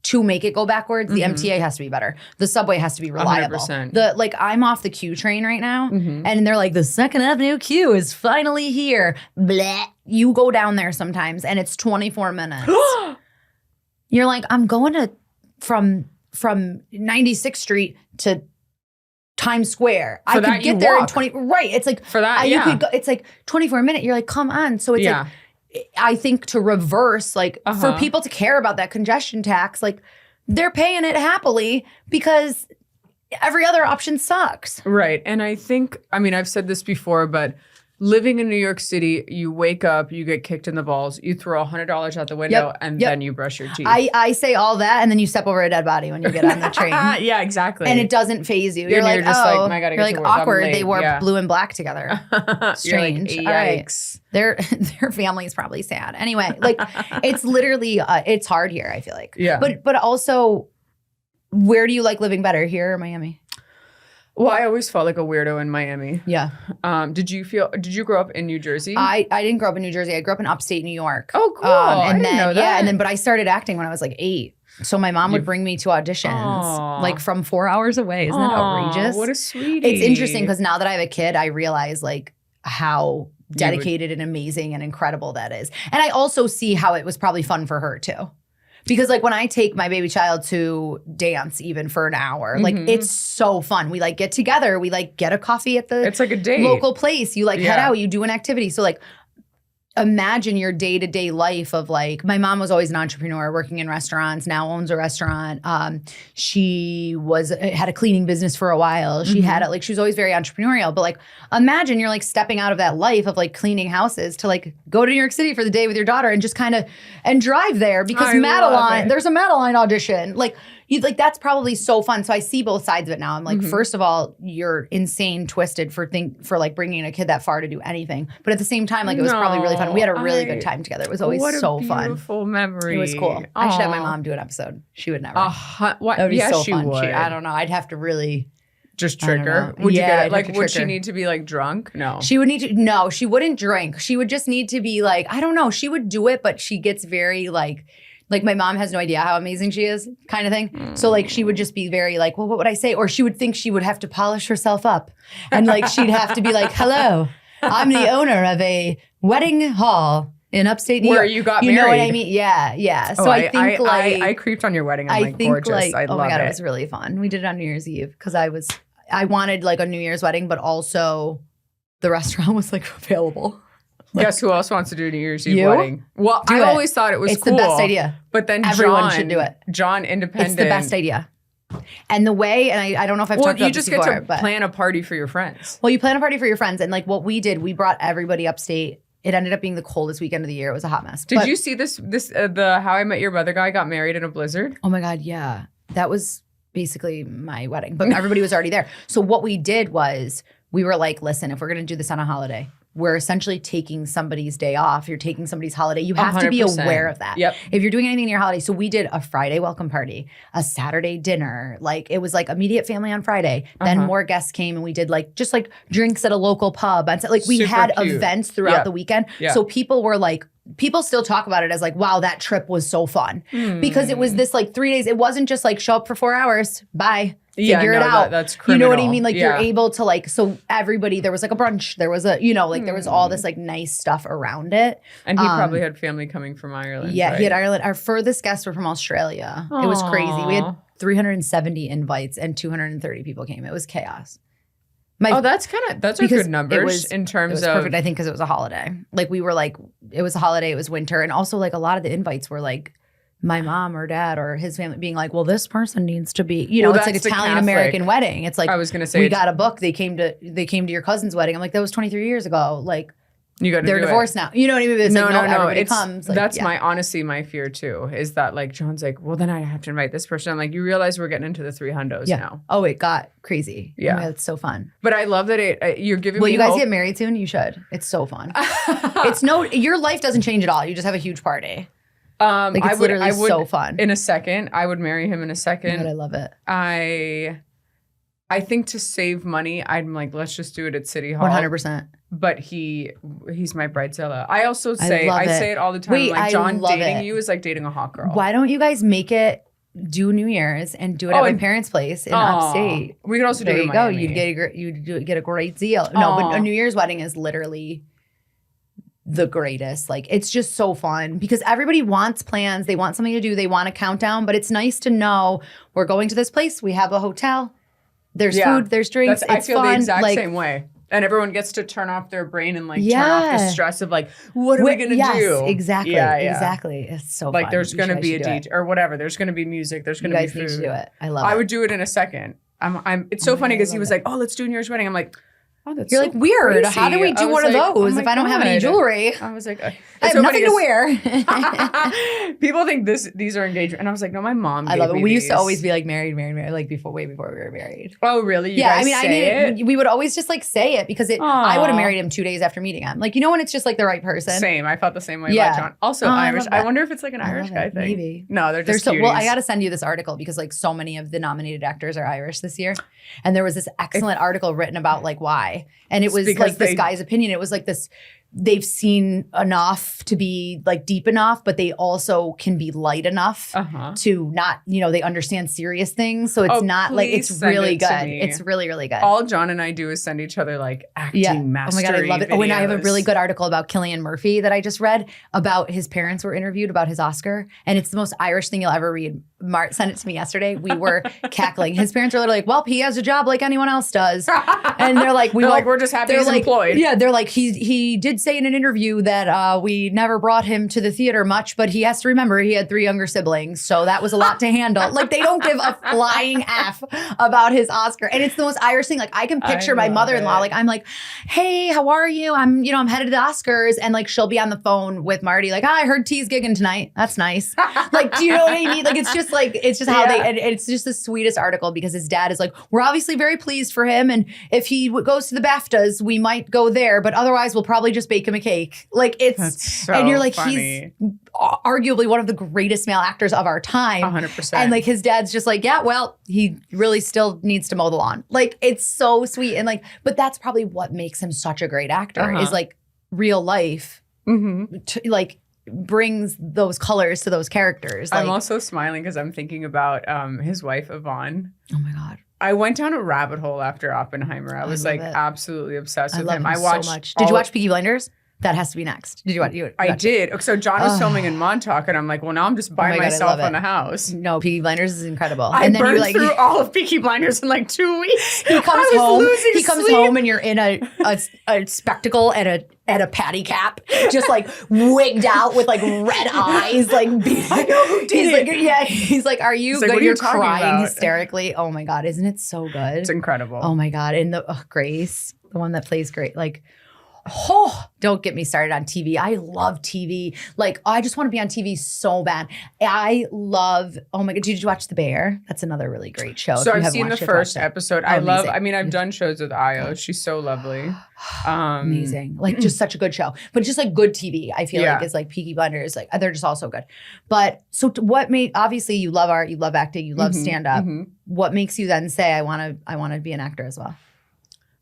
to make it go backwards, the Mhm. MTA has to be better. The subway has to be reliable. 100%. The like I'm off the Q train right now Mhm. and they're like the 2nd Avenue Q is finally here. Bleh. You go down there sometimes and it's 24 minutes. You're like, I'm going to from 96th Street to Times Square. I that could you get there in walk. 20. Right. It's like For that, you yeah. could go, it's like 24 minutes. You're like, come on. So it's Yeah. like I think to reverse, like for Uh-huh. people to care about that congestion tax, like they're paying it happily because every other option sucks. Right. And I think, I mean, I've said this before, but living in New York City, you wake up, you get kicked in the balls, you throw $100 out the window, and then you brush your teeth. I say all that, and then you step over a dead body when you get on the train. Yeah, exactly. And it doesn't phase you. You're And like, you're just oh, like, I gotta you're get like to work. I'm awkward. late. They wore Yeah. blue and black together. Strange. You're All like, right. yikes. Their family is probably sad. Anyway, like it's literally it's hard here. I feel like. Yeah. But also, where do you like living better, here or Miami? Well, I always felt like a weirdo in Miami. Yeah. Did you grow up in New Jersey? I didn't grow up in New Jersey. I grew up in upstate New York. Oh, cool. I And didn't then know that. but I started acting when I was like 8. So my mom would bring me to auditions, Aw. like from 4 hours away. Isn't that outrageous? What a sweetie. It's interesting because now that I have a kid, I realize like how dedicated and amazing and incredible that is. And I also see how it was probably fun for her too. Because like when I take my baby child to dance even for an hour, like it's so fun. We like get together, we like get a coffee at the It's like a date. local place. You like head Yeah. out, you do an activity. So like imagine your day-to-day life of like, my mom was always an entrepreneur working in restaurants, now owns a restaurant. She had a cleaning business for a while. She had it, like, she was always very entrepreneurial, but like, imagine you're like stepping out of that life of like cleaning houses to like go to New York City for the day with your daughter and just kind of, and drive there because I love Madeline, it. there's a Madeline audition. Like, you like, that's probably so fun. So I see both sides of it now. I'm like, first of all, you're insane twisted for like bringing a kid that far to do anything. But at the same time, like it was probably really fun. We had a really good time together. It was always what so a fun. beautiful memory. It was cool. I should have my Aw. mom do an episode. She would never. What? That would be Yes, so she fun. would. I don't know. I'd have to really. Just I don't trick her. know. Would you Yeah, get I'd it? have Like, to would trick she her. need to be like drunk? No. She would need to. No, she wouldn't drink. She would just need to be like, I don't know. She would do it, but she gets very like my mom has no idea how amazing she is, kind of thing. So like she would just be very like, well, what would I say? Or she would think she would have to polish herself up, and like she'd have to be like, hello, I'm the owner of a wedding hall in upstate New Where York. you got You know what I married. mean? Yeah, yeah. So Oh, I think like I creeped on your wedding. I'm I like think gorgeous. like I oh love my god, it. it was really fun. We did it on New Year's Eve because I wanted like a New Year's wedding, but also the restaurant was like available. Guess who else wants to do a New Year's Eve You? wedding? Well, Do I it. always thought it was It's cool. the best idea. But then Everyone John, should do it. John Independent. It's the best idea. And the way, and I don't know if I've Well, talked about you just this get before, to but plan a party for your friends. well, you plan a party for your friends, and like what we did, we brought everybody upstate. It ended up being the coldest weekend of the year. It was a hot mess. Did But- you see this? The How I Met Your Mother guy got married in a blizzard. Oh my God, yeah. That was basically my wedding, but everybody was already there. So what we did was we were like, listen, if we're going to do this on a holiday, we're essentially taking somebody's day off. You're taking somebody's holiday. You have to be 100%. aware of that. Yep. If you're doing anything in your holiday. So we did a Friday welcome party, a Saturday dinner. Like it was like immediate family on Friday. Then more guests came and we did like just like drinks at a local pub. And so like we Super had cute. events throughout Yeah. the weekend. Yeah. So people were like, people still talk about it as like, wow, that trip was so fun. Because it was this like 3 days. It wasn't just like show up for 4 hours, bye. Yeah, Figure it no, out. that's You know what I criminal. mean? Like Yeah. you're able to like, so everybody, there was like a brunch, there was a, like there was all this like nice stuff around it. And he probably had family coming from Ireland. Yeah, he had right? Ireland. Our furthest guests were from Australia. It was crazy. We had Aw. 370 invites and 230 people came. It was chaos. Oh, that's are because good it numbers was- in It terms was of. perfect, I think, because it was a holiday. Like we were like, it was a holiday, it was winter. And also like a lot of the invites were like my mom or dad or his family being like, well, this person needs to be, Well, it's like that's the Italian American Catholic- wedding. It's like I was gonna say we it's- got a book. They came to your cousin's wedding. I'm like, that was 23 years ago. Like You got to they're do it. divorced now. You know what I mean? It's No, like, no, everybody It's, comes. Like, that's yeah. my fear too. Is that like John's like, well, then I have to invite this person. I'm like, you realize we're getting into the 300s now. Oh, it got crazy. Yeah. Oh, it's so fun. But I love that you're giving Will me you guys hope. get married soon? You should. It's so fun. Your life doesn't change at all. You just have a huge party. Like it's literally so fun. In a second, I would marry him in a God, second. I love it. I think to save money, I'm like, let's just do it at City Hall. 100%. But he's my bridezilla. I also I say love it. say it all the time. Wait, I'm like, I John, love dating it. you is like dating a hot girl. Why don't you guys make it do New Year's and do it at my and- parents' place in Aw. upstate? We could also There do it you in go. Miami. You'd get a great deal. No, but Aw. a New Year's wedding is literally the greatest. Like it's just so fun because everybody wants plans. They want something to do. They want a countdown. But it's nice to know we're going to this place. We have a hotel. There's Yeah. food. There's drinks. I It's feel fun. the exact like, same way. And everyone gets to turn off their brain and like turn off the Yeah. stress of like, what are we gonna do? Exactly. Yeah, yeah. Exactly. It's so Like fun. there's You gonna guys be a should do it. DJ or whatever. There's gonna be music. There's You gonna be guys need food. to do it. I love it. I would do it in a second. It's so Oh my funny God, I because he love was it. like, "Oh, let's do New Year's wedding." I'm like, "Oh, that's You're so like, weird. How do we crazy." do I one was of like, those "Oh if my I don't have any God." jewelry? I was like, I it's have so nothing to funny wear. People think these are engagement, and I was like, "No, my mom." I love gave it. me We used to these. always be like married, like way before we were married. Oh, really? You Yeah, guys I mean, say it? we would always just like say it because I would have Aw. married him 2 days after meeting him. Like, you know, when it's just like the right person. Same. I felt the same way Yeah. about John. Also Oh, I Irish. love I that. wonder if it's like an I Irish love guy it. thing. Maybe. No, they're just Well, I cuties. got to send you this article because like so many of the nominated actors are Irish this year, and there was this excellent article written about like why, and it was Because like this they- guy's opinion. It was like this they've seen enough to be like deep enough, but they also can be light enough to not, they understand serious things. So it's not like, it's really good. It's really, really good. All John and I do is send each other like acting mastery. Oh my God, I love it. Videos. Oh, and I have a really good article about Cillian Murphy that I just read about his parents were interviewed about his Oscar. And it's the most Irish thing you'll ever read. Mart sent it to me yesterday. We were cackling. His parents are literally like, well, he has a job like anyone else does. And they're like, we're just happy he's employed. Yeah, they're like, he did say in an interview that we never brought him to the theater much, but he has to remember he had 3 younger siblings. So that was a lot to handle. Like, they don't give a flying F about his Oscar. And it's the most Irish thing. Like, I can picture my mother-in-law. Like, I'm like, hey, how are you? I'm headed to the Oscars. And like, she'll be on the phone with Marty. Like, I heard T's gigging tonight. That's nice. Like, do you know what I mean? Like, it's just how and it's just the sweetest article because his dad is like, we're obviously very pleased for him. And if he goes to the BAFTAs, we might go there. But otherwise, we'll probably just bake him a cake. Like, it's, so and you're like, funny. He's arguably one of the greatest male actors of our time. 100%. And like, his dad's just like, yeah, well, he really still needs to mow the lawn. Like, it's so sweet. And like, but that's probably what makes him such a great actor is like real life, like, brings those colors to those characters. Like, I'm also smiling because I'm thinking about his wife, Yvonne. oh my God. I went down a rabbit hole after Oppenheimer. I was like absolutely obsessed with him. I watched so much. Did you watch Peaky Blinders? That has to be next. Did you watch? I did. So John was filming in Montauk, and I'm like, well, now I'm just by myself on the house. No, Peaky Blinders is incredible. I burned through all of Peaky Blinders in like 2 weeks. He comes home. He comes home, and you're in a spectacle and a patty cap, just like wigged out with like red eyes, like. I know who did it. He's like, are you? Like, what are you're you talking crying about? hysterically. Oh my God, isn't it so good? It's incredible. Oh my God, and the Grace, the one that plays Grace, like. Oh, don't get me started on TV. I love TV. Like, I just want to be on TV so bad. I love, oh my God, did you watch The Bear? That's another really great show. So I've seen the first episode. I love, amazing. I've done shows with Io. She's so lovely. Amazing. Like, just such a good show. But just like good TV, I feel like is like Peaky Blinders. Like, they're just all so good. But so what made, obviously you love art, you love acting, you love stand-up. What makes you then say, I want to be an actor as well?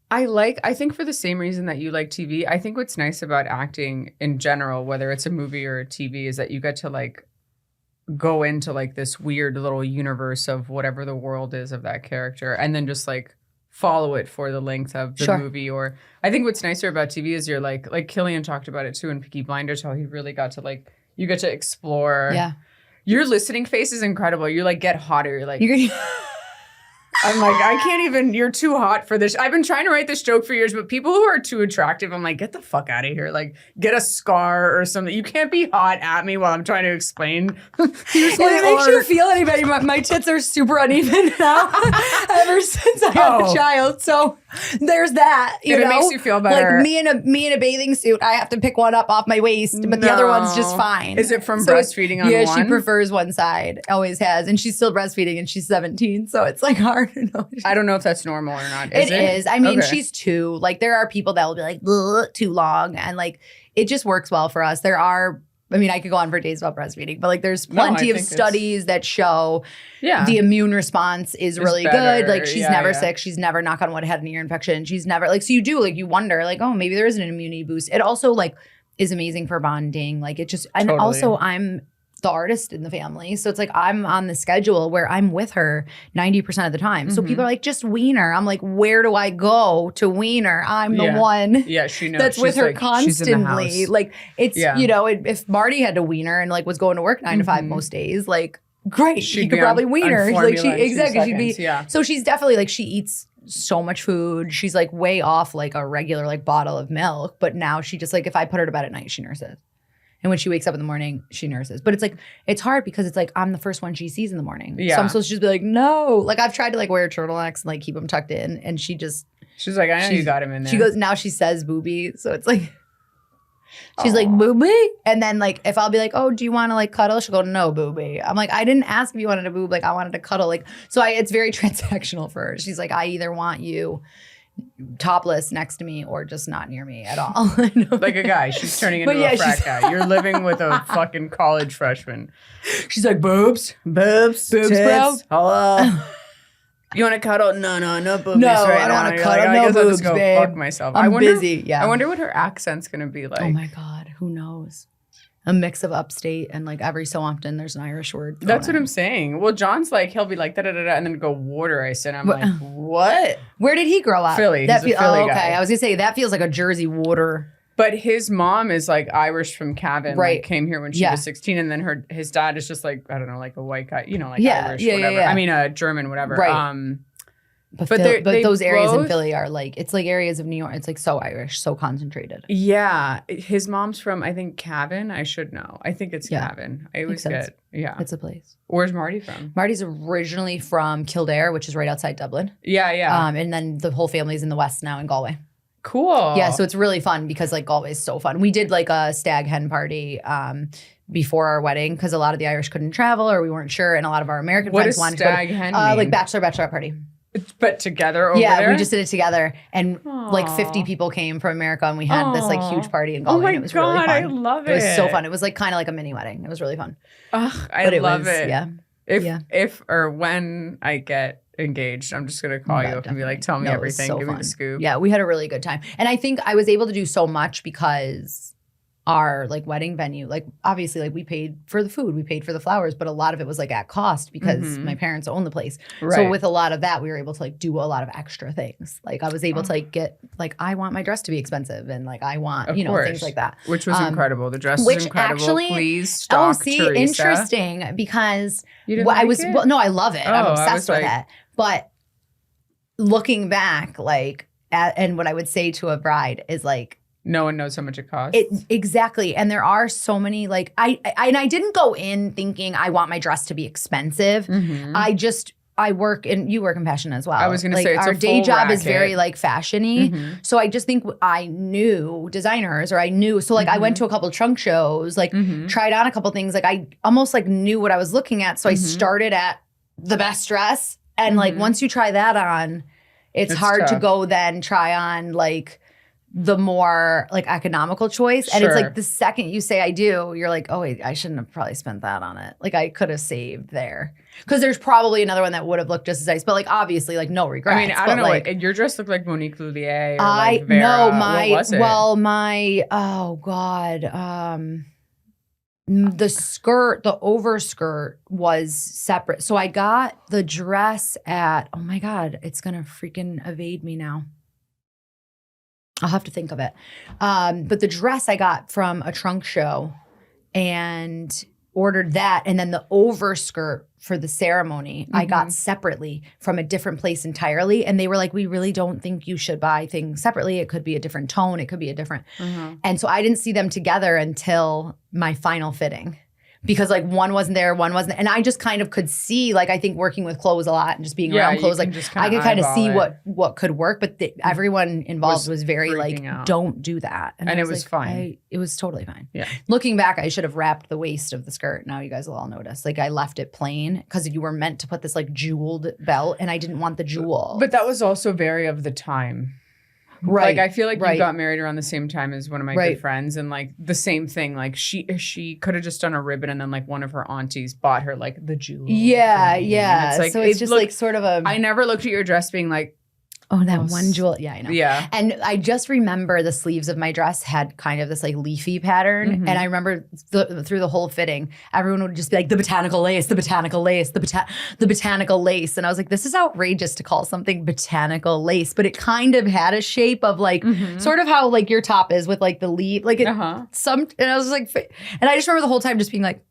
I think for the same reason that you like TV, I think what's nice about acting in general, whether it's a movie or a TV, is that you get to like go into like this weird little universe of whatever the world is of that character and then just like follow it for the length of the movie. Or I think what's nicer about TV is you're like Cillian talked about it too in Peaky Blinders, how he really got to like, you get to explore. Yeah. Your listening face is incredible. You like get hotter. You're like... I'm like, I can't even, you're too hot for this. I've been trying to write this joke for years, but people who are too attractive, I'm like, get the fuck out of here. Like, get a scar or something. You can't be hot at me while I'm trying to explain. If it makes you feel anybody, my tits are super uneven now ever since I had a child. So there's that. You know? It makes you feel better. Like me in a bathing suit, I have to pick one up off my waist, but the other one's just fine. Is it from breastfeeding on one? Yeah, she prefers one side. Always has. And she's still breastfeeding and she's 17. So it's like hard. I don't know if that's normal or not. It is. I mean, she's 2. Like, there are people that will be like, too long. And like, it just works well for us. There are, I mean, I could go on for days about breastfeeding, but like, there's plenty of studies that show the immune response is really good. Like, she's never sick. She's never, knock on wood, had an ear infection. She's never, like, so you do, like, you wonder, like, oh, maybe there is an immunity boost. It also, like, is amazing for bonding. Like, it just, and also I'm the artist in the family. So it's like I'm on the schedule where I'm with her 90% of the time. So people are like, just wean her. I'm like, where do I go to wean her? I'm the one she knows. that's with her like, constantly. Like, it's, you know, if Marty had to wean her and like was going to work 9 to 5 most days, like, great. She could probably wean her. Like, she'd be, so she's definitely like, she eats so much food. She's like way off like a regular like bottle of milk. But now she just like, if I put her to bed at night, she nurses. And when she wakes up in the morning, she nurses. But it's like, it's hard because it's like, I'm the first one she sees in the morning. Yeah. So I'm supposed to just be like, no. Like, I've tried to like wear turtlenecks and like keep them tucked in. And she's like, I know you got him in there. She goes, now she says booby. So it's like, she's like, booby. And then like, if I'll be like, oh, do you want to like cuddle? She'll go, no, booby. I'm like, I didn't ask if you wanted a boob. Like, I wanted to cuddle. Like, so it's very transactional for her. She's like, I either want you topless next to me or just not near me at all. Like a guy. She's turning into a frat guy. You're living with a fucking college freshman. She's like, boobs, tits, bro. hello. You want to cuddle? No boobies No, right I don't now. wanna You're cuddle, I no guess I'll boobs, just go babe. fuck myself. I'm I wonder, busy, yeah. I wonder what her accent's going to be like. Oh my God, who knows? A mix of upstate and like every so often there's an Irish word. thrown That's what in. I'm saying. Well, John's like, he'll be like, da-da-da-da, and then go water ice. And I'm like, what? Where did he grow up? Philly. That He's a Philly okay. guy. I was gonna say that feels like a Jersey water. But his mom is like Irish from Cavan. Right. Like, came here when she Yeah. was 16. And then his dad is just like, I don't know, like a white guy, you know, like Yeah, Irish, yeah, whatever. yeah. I mean, German, whatever. Right. But they those areas in both- Philly are like it's like areas of New York. It's like so Irish, so concentrated. Yeah. His mom's from, I think, Cavan. I should know. I think it's Yeah. Cavan. I always sense. get, yeah. It's a place. Where's Marty from? Marty's originally from Kildare, which is right outside Dublin. Yeah, yeah. And then the whole family's in the West now in Galway. Cool. Yeah, so it's really fun because like Galway is so fun. We did like a stag hen party before our wedding because a lot of the Irish couldn't travel or we weren't sure, and a lot of our American What friends does wanted to go stag hen like mean? bachelorette party. But together over Yeah, there? we just did it together, and like 50 Aw. people came from America, and we had this like Aw. huge party in Oh Galway. my and it was God, really fun. I love it. It was so fun. It was like kind of like a mini wedding. It was really fun. Ugh, I But it love was, it. Yeah. If or when I get engaged, I'm just gonna call Yeah, you up and be like, definitely. tell me No, it was everything, so give me fun. the scoop. Yeah, we had a really good time. And I think I was able to do so much because our like wedding venue, like obviously like we paid for the food, we paid for the flowers, but a lot of it was like at cost because Mhm. my parents own the place. So Right. with a lot of that, we were able to like do a lot of extra things. Like I was able to like get like I want my dress to be expensive and like I want, Of you know, course. things like that. Which was incredible. The dress which is incredible. actually- Please stalk see, Teresa. interesting because You didn't well, I like was it? well, no, I love it. Oh, I'm I obsessed was with like- it. But looking back, like and what I would say to a bride is like No one knows how much it costs. it exactly. And there are so many like I didn't go in thinking I want my dress to be expensive. Mhm. I work in you work in fashion as well. I was gonna like, say, it's our a day full job is racket. very like fashiony. Mhm. So I just think I knew designers or I knew so like I went to a couple trunk shows, like Mhm. tried on a couple things. Like I almost like knew what I was looking at. So I Mhm. started at the best dress. And like Mhm. once you try that on, it's hard to tough. go then try on like the more like economical choice. And it's Sure. like the second you say I do, you're like, oh wait, I shouldn't have probably spent that on it. Like I could have saved there. Because there's probably another one that would have looked just as nice. But like obviously like no regrets. I mean, I But, don't know. like, Your dress looked like Monique Lhuillier or I like Vera. know What my was it? my oh god the skirt, the overskirt was separate. So I got the dress at oh my god, it's gonna freaking evade me now. I'll have to think of it. But the dress I got from a trunk show and ordered that. And then the overskirt for the ceremony, I got separately from a different place entirely. And they were like, we really don't think you should buy things separately. It could be a different tone. It could be a different. And so I didn't see them together until my final fitting. Because like one wasn't there, one wasn't, and I just kind of could see, like I think working with clothes a lot and just being Yeah, around you clothes, can like just I kinda could kind of see eyeball it. what could work, but everyone involved was very like, freaking out. don't do that, And I it was like, fine. it was totally fine. Yeah. Looking back, I should have wrapped the waist of the skirt. Now you guys will all notice. Like I left it plain because you were meant to put this like jeweled belt, and I didn't want the jewel. But that was also very of the time. right, Like I feel like right. you got married around the same time as one of my Right. good friends, and like the same thing. Like she could have just done a ribbon, and then like one of her aunties bought her like the jewel. yeah, for me. And yeah. it's like, So it's just like sort of a I never looked at your dress being like, oh that oh, one jewel. Yeah, I know. yeah. And I just remember the sleeves of my dress had kind of this like leafy pattern. Mhm. And I remember through the whole fitting, everyone would just be like, the botanical lace, the botanical lace, the botanical lace. And I was like, this is outrageous to call something botanical lace. But it kind of had a shape of like, sort of how like your top is with like the leaf. Like it, and I was like, and I just remember the whole time just being like,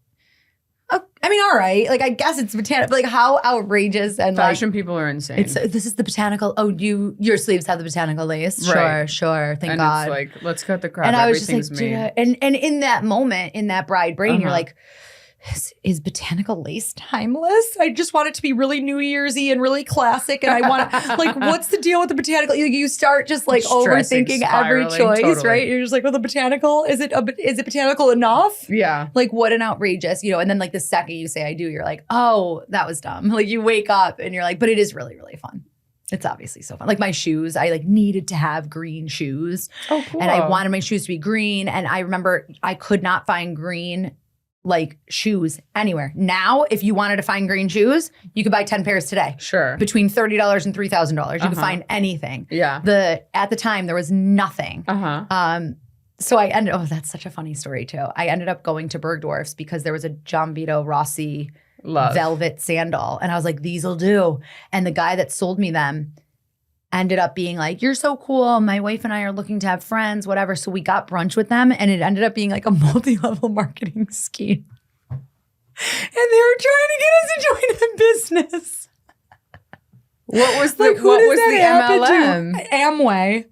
oh, I mean, all right. Like, I guess it's botanical. Like, how outrageous and like, Fashion people are insane. this is the botanical. Oh, your sleeves have the botanical lace. Right. Sure. Thank and God. it's like, let's cut the crap. And I was just Everything's like, made. and in that moment, in that bride brain, you're Uh-huh. like, is botanical lace timeless? I just want it to be really New Year's-y and really classic. And I want like, what's the deal with the botanical? You start just like Stressing, overthinking every spiraling, choice, totally. right? You're just like, well, the botanical, is it botanical enough? Yeah. Like what an outrageous, and then like the second you say I do, you're like, oh, that was dumb. Like you wake up and you're like, but it is really, really fun. It's obviously so fun. Like my shoes, I like needed to have green shoes. Oh, cool. And I wanted my shoes to be green. And I remember I could not find green like shoes anywhere. Now, if you wanted to find green shoes, you could buy 10 pairs today. Sure. Between $30 and $3,000. You could find anything. Yeah. At the time, there was nothing. So I ended, that's such a funny story too. I ended up going to Bergdorf's because there was a John Vito Rossi velvet sandal. And I was like, these will do. And the guy that sold me them ended up being like, you're so cool. My wife and I are looking to have friends, whatever. So we got brunch with them and it ended up being like a multi-level marketing scheme. And they were trying to get us to join a business. What was the Like, who does that happen MLM? to? Amway.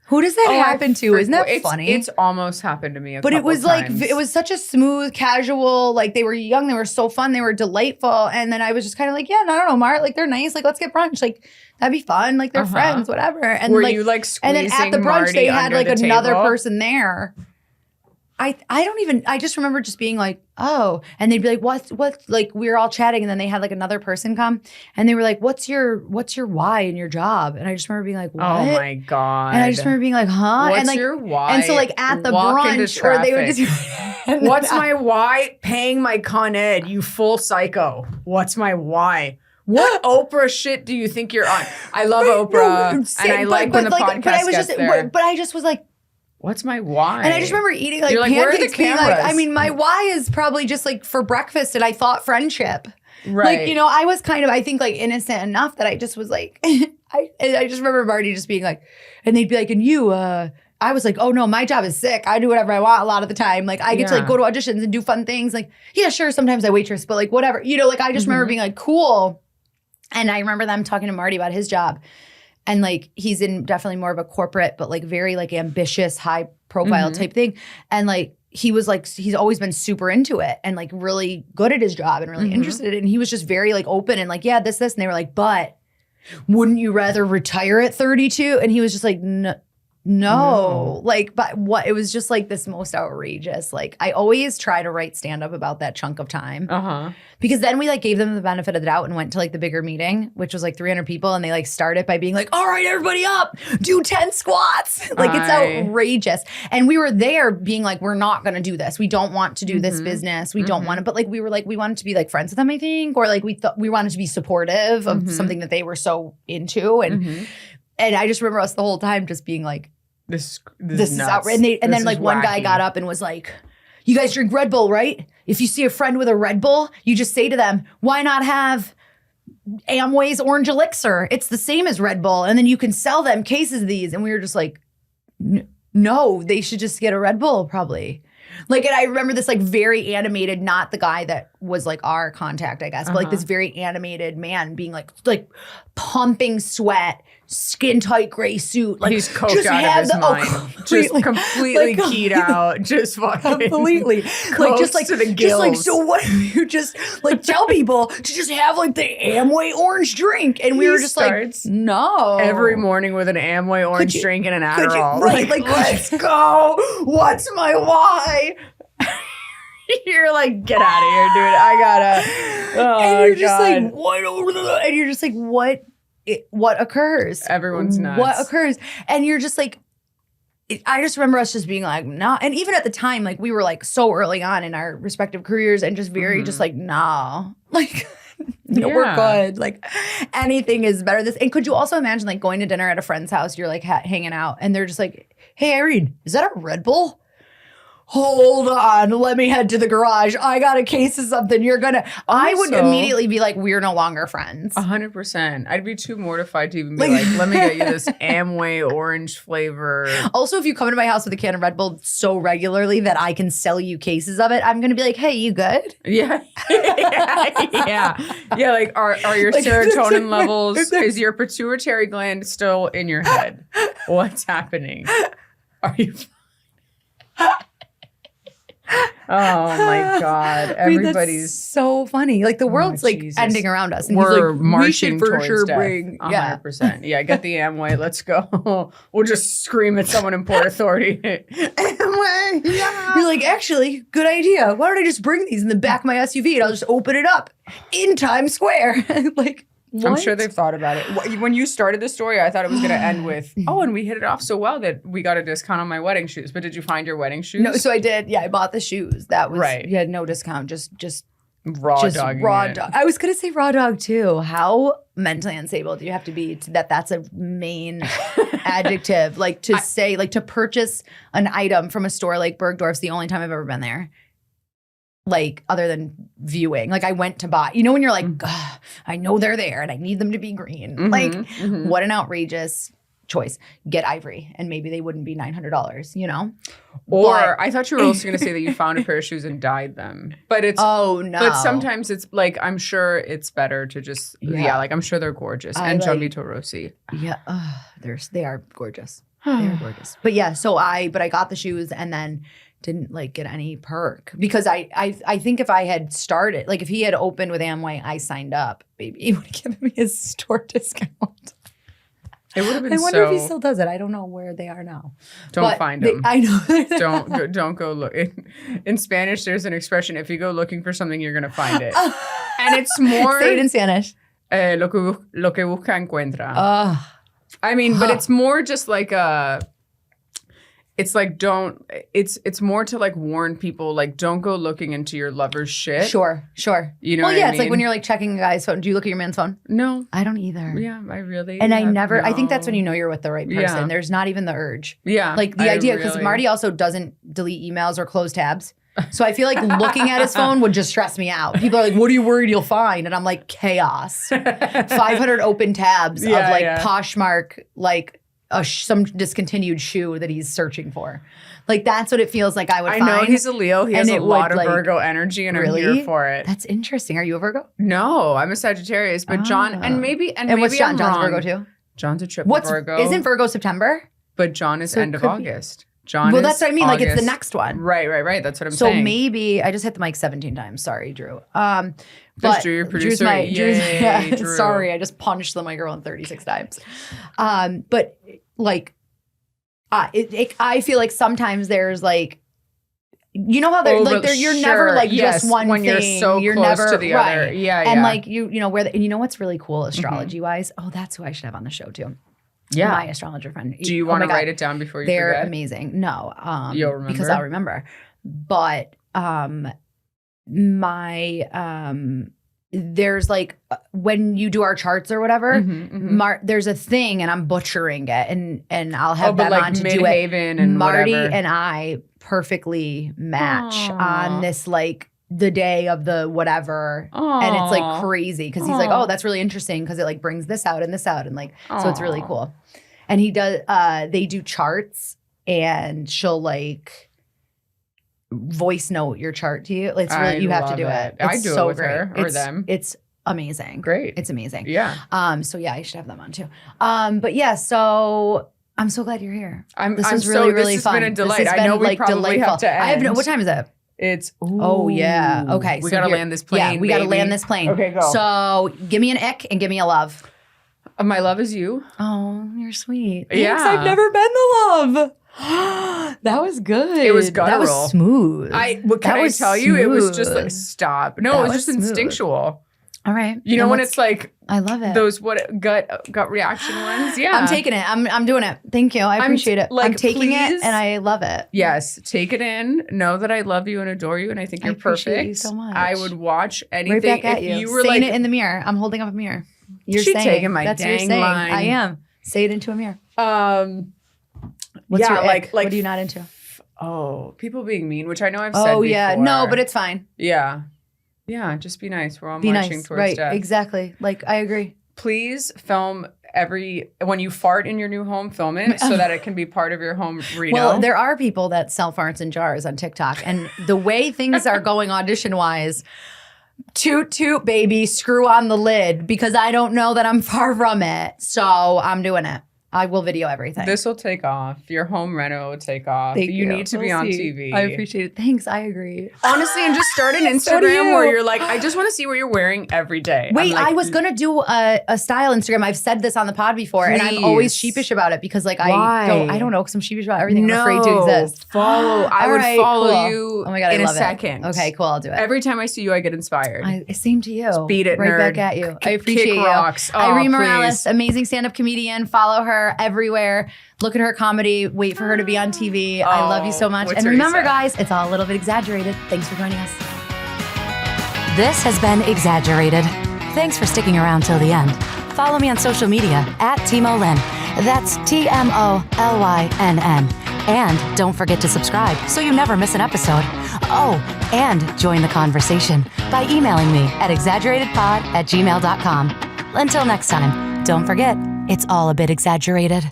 Who does that happen to? Isn't that funny? It's almost happened to me But it was times. like, it was such a smooth, casual, like they were young, they were so fun, they were delightful. And then I was just kind of like, yeah, no, I don't know, Mart, like they're nice, like let's get brunch. Like that'd be fun, like they're friends, whatever. And were like, you like and squeezing then at the brunch, Marty they had under like the another table? person there. I just remember just being like, oh, and they'd be like, what, like we were all chatting and then they had like another person come and they were like, what's your why in your job? And I just remember being like, what? Oh my God. And I just remember being like, huh? What's and like, your why? And so like at the Walk into brunch, or they would just traffic. What's my why? Paying my Con Ed, you full psycho. What's my why? What Oprah shit do you think you're on? I love Oprah, and I like when the podcast but I was gets just, there. But I just was like, What's my why? and I just remember eating like You're like, where are the pancakes, being like, cameras? I mean, my why is probably just like for breakfast, and I thought friendship. Right. Like, you know, I was kind of, I think, like innocent enough that I just was like, I just remember Marty just being like, and they'd be like, and you, I was like, oh no, my job is sick. I do whatever I want a lot of the time. Like I get to like go to auditions and do fun things. Like, yeah, sure, sometimes I waitress, but like whatever. You know, like I just remember being like, cool. And I remember them talking to Marty about his job. And like he's in definitely more of a corporate, but like very like ambitious, high profile type thing. And like he was like, he's always been super into it and like really good at his job and really interested in it. And he was just very like open and like, yeah, this. And they were like, but wouldn't you rather retire at 32? And he was just like, no. Like, but what? It was just like this most outrageous. Like, I always try to write stand up about that chunk of time. Because then we like gave them the benefit of the doubt and went to like the bigger meeting, which was like 300 people. And they like started by being like, all right, everybody up, do 10 squats. Like, it's outrageous. And we were there being like, we're not going to do this. We don't want to do this business. We don't want to. But like, we were like, we wanted to be like friends with them, I think. Or like, we thought we wanted to be supportive of something that they were so into. And I just remember us the whole time just being like, This this is nuts. outrageous. And then like one guy wacky. got up and was like, you guys drink Red Bull, right? If you see a friend with a Red Bull, you just say to them, why not have Amway's Orange Elixir? It's the same as Red Bull. And then you can sell them cases of these. And we were just like, no, they should just get a Red Bull probably. Like, and I remember this like very animated, not the guy that was like our contact, I guess, but like this very animated man being like pumping sweat, skin tight gray suit. Like he's coked out of his mind. Just completely like, keyed out. Just fucking completely. Like just like to the just like, gills. so what if you just like tell people to just have like the Amway orange drink? And we He were just starts like, no. every morning with an Amway orange drink and an Could you- Adderall. right, like, let's go. What's my why? You're like, get out of here, dude. I gotta. Oh, And you're just God. like, what? And you're just like, what occurs? Everyone's nuts. What occurs? And you're just like, I just remember us just being like, no. And even at the time, like we were like so early on in our respective careers and just very just like, no. Like, no, we're good. Like anything is better. And could you also imagine like going to dinner at a friend's house, you're like hanging out and they're just like, hey, Irene, is that a Red Bull? Hold on, let me head to the garage. I got a case of something. I would Also- immediately be like, we're no longer friends. 100%. I'd be too mortified to even be like, let me get you this Amway orange flavor. Also, if you come to my house with a can of Red Bull so regularly that I can sell you cases of it, I'm going to be like, hey, you good? Yeah. Yeah. Like, are your Like, serotonin levels, is your pituitary gland still in your head? What's happening? Are you. Oh my God. I mean, that's Everybody's so funny. Like the world's like Jesus. ending around us. And We're he's like, we marching should for towards sure death. bring. 100%. Yeah, get the Amway. Let's go. We'll just scream at someone in Port Authority. Amway. Yeah. You're like, actually, good idea. Why don't I just bring these in the back of my SUV and I'll just open it up in Times Square? Like, I'm sure they've thought about it. When you started the story, I thought it was going to end with, oh, and we hit it off so well that we got a discount on my wedding shoes. But did you find your wedding shoes? No, so I did. Yeah, I bought the shoes. That was Right. You had no discount. Just raw dog. dog. I was gonna say raw dog too. How mentally unstable do you have to be that's a main adjective? Like to say, like to purchase an item from a store like Bergdorf's the only time I've ever been there. Like other than viewing. Like I went to buy, when you're like, "Ugh, I know they're there and I need them to be green. Like what an outrageous choice. Get Ivory and maybe they wouldn't be $900, Or I thought you were also going to say that you found a pair of shoes and dyed them. But it's oh no. But sometimes it's like I'm sure it's better to just like I'm sure they're gorgeous. And John Vito Rossi. Yeah, they are gorgeous. They are gorgeous. But yeah, but I got the shoes and then didn't like get any perk because I think if I had started, like if he had opened with Amway, I signed up, maybe he would have given me his store discount. It would have been I wonder if he still does it. I don't know where they are now. Don't find them. I know. don't go look. In Spanish, there's an expression: if you go looking for something, you're gonna find it. And it's more. Say it in Spanish. Lo que busca encuentra. I mean, but it's more just like it's like it's more to like warn people, like don't go looking into your lover's shit. Sure. You know well, what yeah, I it's like mean? when you're like checking a guy's phone. Do you look at your man's phone? No. I don't either. Yeah, I really. And I think that's when you know. know you're with the right person. Yeah. There's not even the urge. Yeah. Like the idea, because really- Marty also doesn't delete emails or close tabs. So I feel like looking at his phone would just stress me out. People are like, what are you worried you'll find? And I'm like, chaos. 500 open tabs of like Poshmark, like some discontinued shoe that he's searching for. Like that's what it feels like I would find. I know he's a Leo. He has And a it lot would, of like, Virgo energy and really? I'm here for it. That's interesting. Are you a Virgo? No, I'm a Sagittarius, but John and maybe what's John? I'm John's wrong. Virgo too? John's a triple Virgo. Isn't Virgo September? But John is So it end of could be. August. John Well, is that's what I mean. Like it's the August. next one. Right. That's what I'm So saying. maybe I just hit the mic 17 times. Sorry, Drew. There's But Drew, your Drew's producer. Yay, yeah, Drew. sorry, I just punched the microphone 36 times. But like, I feel like sometimes there's like, you know how they're like you're never like yes, just one when thing. you're so you're close never to the right. other. Yeah, And yeah. like you know where and you know what's really cool astrology wise? Oh, that's who I should have on the show too. Yeah. My astrologer friend. Do you Oh want my to God. write it down before you They're forget? amazing. No, You'll remember? because I'll remember. But there's like when you do our charts or whatever, there's a thing, and I'm butchering it, and I'll have but them like on to do it. Midhaven and Marty whatever. and I perfectly match Aw. on this like the day of the whatever, and it's like Aw. crazy because he's like, Aw. oh, that's really interesting because it like brings this out and this out, and like so it's really Aw. cool. And he does. They do charts, and she'll like voice note your chart to you. It's really you have to love do it. I It's do it so with great. her or It's- them. It's amazing. Great. It's amazing. Yeah. So yeah, I should have them on too. But yeah, so I'm so glad you're here. This is is really, so, really this fun. has been a This delight. has I know been, we like, probably delightful. have to end. I have no. What time is it? It's Oh yeah. Okay. We so gotta here- land this plane. Yeah, we gotta baby. land this plane. Okay, go. So give me an ick and give me a love. My love is you. Oh, you're sweet. Yeah. Thanks, I've never been the love. That was good. It was That guttural. was smooth. What can That I was tell you? It was just like smooth. stop. No, That it was was just smooth. instinctual. All right. You know And when what's- it's like I love it. those gut reaction ones? Yeah. I'm taking it. I'm doing it. Thank you. I appreciate it. like, I'm taking please. it and I love it. Yes, take it in. Know that I love you and adore you, and I think I you're appreciate perfect. you so much. I would watch anything Right back at if you. you were saying like it in the mirror. I'm holding up a mirror. You're She saying taking my that's your dang saying. line. I am. Say it into a mirror. What's yeah, your ick? like what are you not into? people being mean, which I know I've said Oh yeah. before. No, but it's fine. yeah. Just be nice. We're all Be marching nice. towards Right. death. Exactly. Like I agree. Please film when you fart in your new home, film it so that it can be part of your home Reno. Well, there are people that sell farts in jars on TikTok, and the way things are going audition wise, toot toot baby, screw on the lid because I don't know that I'm far from it, so I'm doing it. I will video everything. This will take off. Your home reno will take off. Thank You need to be We'll on see. TV. I appreciate it. Thanks. I agree. Honestly, and just start an So do Instagram you. where you're like, I just want to see what you're wearing every day. Wait, I'm like, I was gonna do a style Instagram. I've said this on the pod before, and I'm always Please. sheepish about it because like Why? I don't know, because I'm sheepish about everything. I'm afraid to exist. Follow. I All would right, follow cool. you Oh my God, in I a love second. it. Okay, cool. I'll do it. Every time I see you, I get inspired. Same to you. Beat it, right nerd. back at you. I Kick appreciate you. rocks. Oh, Irene please. Morales, amazing stand-up comedian. Follow her everywhere. Look at her comedy. Wait for her to be on TV. I love you so much. with And remember, Teresa. guys, it's all a little bit exaggerated. Thanks for joining us. This has been Exaggerated. Thanks for sticking around till the end. Follow me on social media @TimoLynn. That's TMOLYNN. And don't forget to subscribe so you never miss an episode. Oh, and join the conversation by emailing me at exaggeratedpod@gmail.com. Until next time, don't forget, it's all a bit exaggerated.